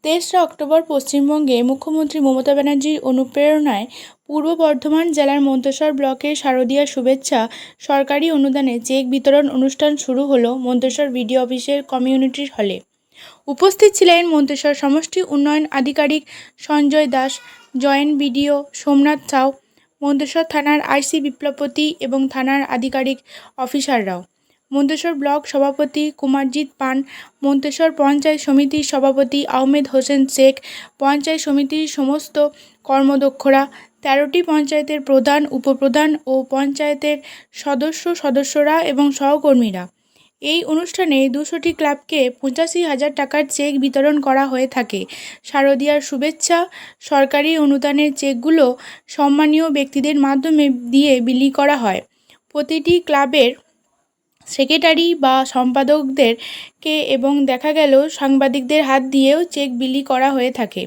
তেসরা অক্টোবর পশ্চিমবঙ্গে মুখ্যমন্ত্রী মমতা ব্যানার্জির অনুপ্রেরণায় পূর্ব বর্ধমান জেলার মন্তেশ্বর ব্লকের শারদীয়া শুভেচ্ছা সরকারি অনুদানে চেক বিতরণ অনুষ্ঠান শুরু হলো মন্তেশ্বর বিডিও অফিসের কমিউনিটি হলে। উপস্থিত ছিলেন মন্তেশ্বর সমষ্টি উন্নয়ন আধিকারিক সঞ্জয় দাস, জয়েন্ট বিডিও সোমনাথ সাউ, মন্তেশ্বর থানার আইসি বিপ্লবপতি এবং থানার আধিকারিক অফিসাররাও। মন্তেশ্বর ব্লক সভাপতি কুমারজিৎ পান, মন্তেশ্বর পঞ্চায়েত সমিতির সভাপতি আহমেদ হোসেন শেখ, পঞ্চায়েত সমিতির সমস্ত কর্মদক্ষরা, 13টি পঞ্চায়েতের প্রধান, উপপ্রধান ও পঞ্চায়েতের সদস্যরা এবং সহকর্মীরা। এই অনুষ্ঠানে 200টি ক্লাবকে 85,000 টাকার চেক বিতরণ করা হয়ে থাকে। শারদীয়ার শুভেচ্ছা সরকারি অনুদানের চেকগুলো সম্মানীয় ব্যক্তিদের মাধ্যমে দিয়ে বিলি করা হয়। প্রতিটি ক্লাবের সেক্রেটারি বা সম্পাদকদেরকে এবং দেখা গেল সাংবাদিকদের হাত দিয়েও চেক বিলি করা হয়ে থাকে।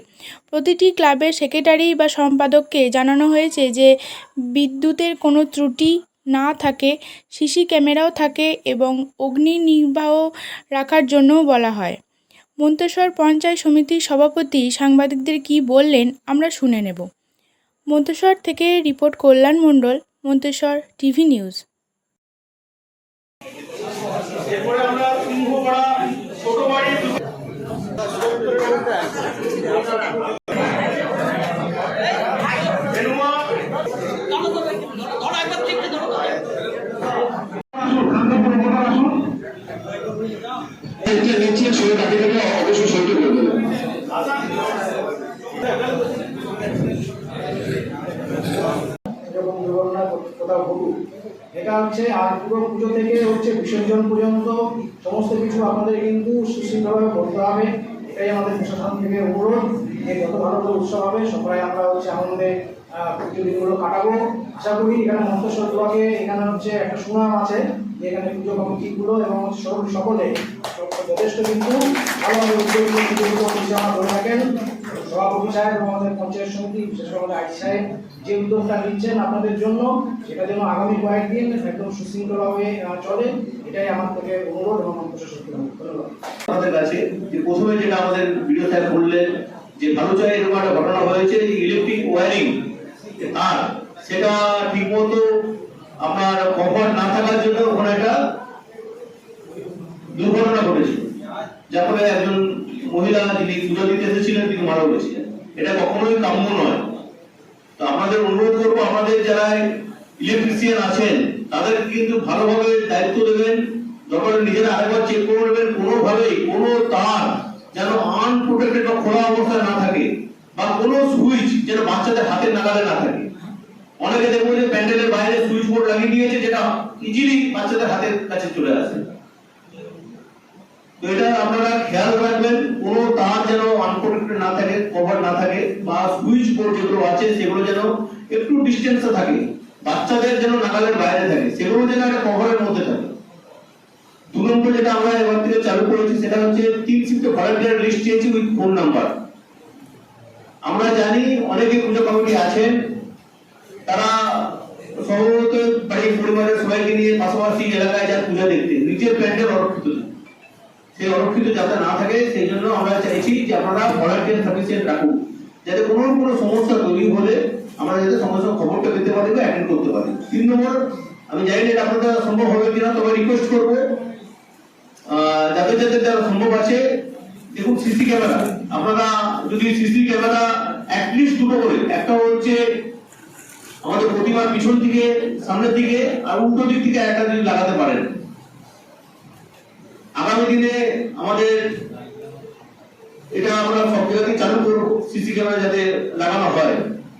প্রতিটি ক্লাবের সেক্রেটারি বা সম্পাদককে জানানো হয়েছে যে বিদ্যুতের কোনো ত্রুটি না থাকে, সিসি ক্যামেরাও থাকে এবং অগ্নি নির্বাহ রাখার জন্যও বলা হয়। মন্তেশ্বর পঞ্চায়েত সমিতির সভাপতি সাংবাদিকদের কি বললেন আমরা শুনে নেব। মন্তেশ্বর থেকে রিপোর্ট কল্যাণ মণ্ডল, মন্তেশ্বর টিভি নিউজ। এরপরে আমরা সিংহপাড়া ছোট বাড়ি এটা হচ্ছে আর পুরো পুজো থেকে হচ্ছে বিসর্জন পর্যন্ত সমস্ত কিছু আপনাদের কিন্তু সুশৃঙ্খলভাবে করতে হবে। এটাই আমাদের প্রশাসন থেকে অনুরোধ যে যত ভালো করে উৎসব হবে সবাই আমরা হচ্ছে আনন্দে পুজো দিনগুলো কাটাবো। আশা করি এখানে মন্তেশ্বর ব্লকে এখানে হচ্ছে একটা সুনাম আছে যে এখানে পুজো কমিটিগুলো এবং সকলে যথেষ্ট কিন্তু ভালোভাবে উদ্যোগগুলো পুজোগুলো পরিচালনা করে থাকেন। সভাপতি সাহেব এবং আমাদের পঞ্চায়েত সমিতি বিশেষ করে আমাদের আইসি সাহেব যে উদ্যোগটা নিচ্ছেন আপনাদের জন্য সেটা যেন আগামী কয়েকদিন একদম সুশৃঙ্খলভাবে চলে, এটাই আমার থেকে অনুরোধ এবং প্রশাসনকে ধন্যবাদ। আমাদের কাছে যে প্রথমে যেটা আমাদের ভিডিও সাহেব বললেন যে ভালুচায় এরকম একটা ঘটনা হয়েছে যে ইলেকট্রিক ওয়্যারিং তার সেটা ঠিকমতো আপনার কভার না থাকার জন্য ওখানে একটা দুর্ঘটনা ঘটেছে, যার ফলে একজন মহিলা যিনি পুজো দিতে এসেছিলেন তিনি মারা গেছিলেন। এটা কখনোই কাম্য নয়। তো আপনাদের অনুরোধ করবো আমাদের যারা ইলেকট্রিশিয়ান আছেন তাদের কিন্তু ভালোভাবে দায়িত্ব দেবেন, দরকার নিজেরা আরেকবার চেক করে নেবেন কোনোভাবেই কোনো তার যেন আনপ্রোটেক্টেড বা খোলা অবস্থায় না থাকে বা কোনো সুইচ যেন বাচ্চাদের হাতের নাগালে না থাকে। অনেকে দেখবো যে প্যান্ডেলের বাইরে সুইচ বোর্ড লাগিয়ে দিয়েছে যেটা ইজিলি বাচ্চাদের হাতের কাছে চলে আসে। তো এটা আপনারা খেয়াল রাখবেন কোনো তার যেন আনপ্রোটেক্টেড না থাকে, কভার না থাকে বা সুইচ বোর্ড যেগুলো আছে সেগুলো যেন একটু ডিস্টেন্সে থাকে, বাচ্চাদের যেন নাগালের বাইরে থাকে, সেগুলো যেন একটা কভারের মধ্যে থাকে। 2 নম্বর যেটা আমরা এবার থেকে চালু করেছি সেটা হচ্ছে 3 শিফটে ভলান্টিয়ার লিস্ট চেয়েছি উইথ ফোন নাম্বার। আমরা জানি অনেকে পুজো কমিটি আছেন তারা সর্বত বাড়ির পরিবারের সবাইকে নিয়ে পাশাপাশি এলাকায় যান পূজা দেখতে, নিজের প্যান্ডেল অরক্ষিত, সেই অরক্ষিত যাতে না থাকে সেই জন্য আমরা চাইছি যে আপনারা ভলান্টিয়ার সাফিসিয়েন্ট রাখুন যাতে কোনো সমস্যা তৈরি হলে আমরা যাতে সমস্যার খবরটা দিতে পারি বা অ্যাটেন্ড করতে পারি। 3 নম্বর আমি জানি না এটা আপনাদের সম্ভব হবে কিনা, তবে রিকোয়েস্ট করবো যাদের যারা সম্ভব আছে দেখুন সিসি ক্যামেরা, আপনারা যদি সিসি ক্যামেরা অ্যাটলিস্ট 2টো করে, একটা হচ্ছে আমাদের প্রতিমার পিছন দিকে সামনের দিকে আর উল্টো দিক থেকে একটা যদি লাগাতে পারেন। আগামী দিনে আমাদের এটা আমরা সব জায়গাতেই চালু করবো সিসি ক্যামেরা যাতে লাগানো হয়।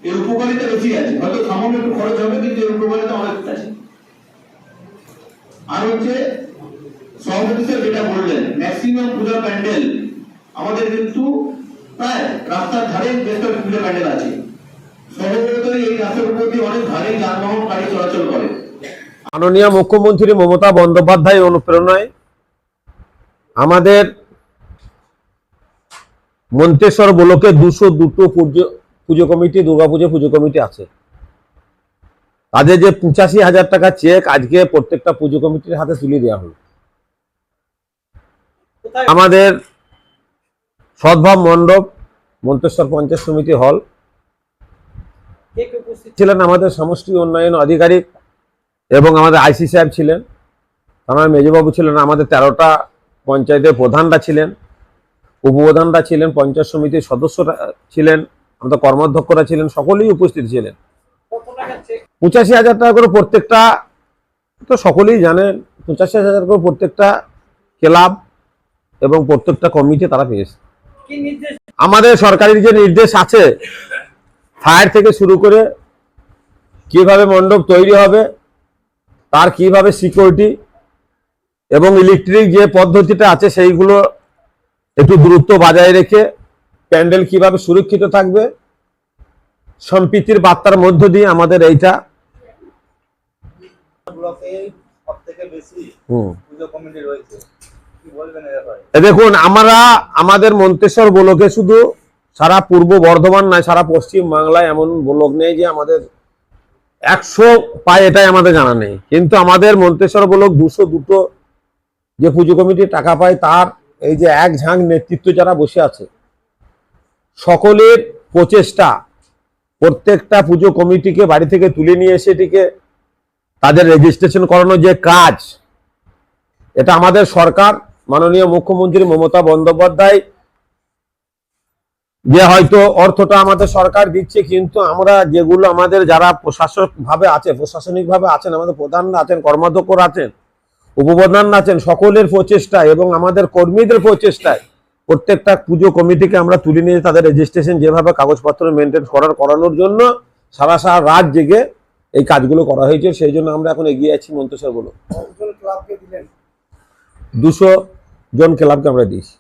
এর উপকারিতা বেশি আছে, হয়তো সামান্য একটু খরচ হবে কিন্তু এর উপকারিতা অনেক আছে। আর হচ্ছে সভাপতি স্যার যেটা বললেন ম্যাক্সিমাম পূজা প্যান্ডেল আমাদের কিন্তু প্রায় রাস্তার ধারে বেশ কয়েকটি পূজা প্যান্ডেল আছে। স্বভাবতই এই রাস্তার উপর দিয়ে অনেক ভারী যানবাহন গাড়ি চলাচল করে। মাননীয় মুখ্যমন্ত্রী মমতা বন্দ্যোপাধ্যায়ের অনুপ্রেরণায় আমাদের মন্তেশ্বর ব্লকে 202টো পুজো কমিটি, দুর্গাপুজো পুজো কমিটি আছে। তাদের যে 85,000 টাকা চেক আজকে প্রত্যেকটা পুজো কমিটির হাতে তুলে দেওয়া হলো। আমাদের সদ্ভাব মণ্ডপ, মন্তেশ্বর পঞ্চায়েত সমিতি হল। ছিলেন আমাদের সমষ্টি উন্নয়ন আধিকারিক এবং আমাদের আইসি সাহেব ছিলেন, আমার মেজবাবু ছিলেন, আমাদের 13টা পঞ্চায়েতের প্রধানরা ছিলেন, উপপ্রধানরা ছিলেন, পঞ্চায়েত সমিতির সদস্যরা ছিলেন, আমাদের কর্মাধ্যক্ষরা ছিলেন, সকলেই উপস্থিত ছিলেন। 85,000 টাকা করে প্রত্যেকটা, তো সকলেই জানেন 85,000 করে প্রত্যেকটা ক্লাব এবং প্রত্যেকটা কমিটি তারা পেয়েছে। আমাদের সরকারি যে নির্দেশ আছে, ফায়ার থেকে শুরু করে কিভাবে মণ্ডপ তৈরি হবে, তার কিভাবে সিকিউরিটি এবং ইলেকট্রিক যে পদ্ধতিটা আছে সেইগুলো একটু দূরত্ব বজায় রেখে প্যান্ডেল কিভাবে সুরক্ষিত থাকবে, সম্প্রীতির বার্তার মধ্য দিয়ে আমাদের এইটা ব্লকে সবথেকে বেশি পুজো কমিটি রয়েছে, কি বলবেন এর ব্যাপারে? দেখুন, আমরা আমাদের মন্তেশ্বর ব্লকে শুধু সারা পূর্ব বর্ধমান নয়, সারা পশ্চিম বাংলায় এমন ব্লক নেই যে আমাদের 100 পায়, এটাই আমাদের জানা নেই। কিন্তু আমাদের মন্তেশ্বর ব্লক 202 যে পুজো কমিটি টাকা পায়, তার এই যে এক ঝাঁক নেতৃত্ব যারা বসে আছে, সকলের প্রচেষ্টা, প্রত্যেকটা পুজো কমিটিকে বাড়ি থেকে তুলে নিয়ে এসে এটিকে তাদের রেজিস্ট্রেশন করানোর যে কাজ, এটা আমাদের সরকার, মাননীয় মুখ্যমন্ত্রী মমতা বন্দ্যোপাধ্যায় যে হয়তো অর্থটা আমাদের সরকার দিচ্ছে, কিন্তু আমরা যেগুলো আমাদের যারা প্রশাসক ভাবে আছে, প্রশাসনিক ভাবে আছেন, আমাদের প্রধানরা আছেন, কর্মাধ্যক্ষরা আছেন, উপপ্রধানরা আছেন, সকলের প্রচেষ্টায় এবং আমাদের কর্মীদের প্রচেষ্টায় প্রত্যেকটা পুজো কমিটিকে আমরা তুলে নিয়ে তাদের রেজিস্ট্রেশন যেভাবে কাগজপত্র মেনটেন করানোর জন্য সারা রাত জেগে এই কাজগুলো করা হয়েছে। সেই জন্য আমরা এখন এগিয়ে আছি মন্তেশ্বর বলো। 200 জন ক্লাবকে আমরা দিয়েছি।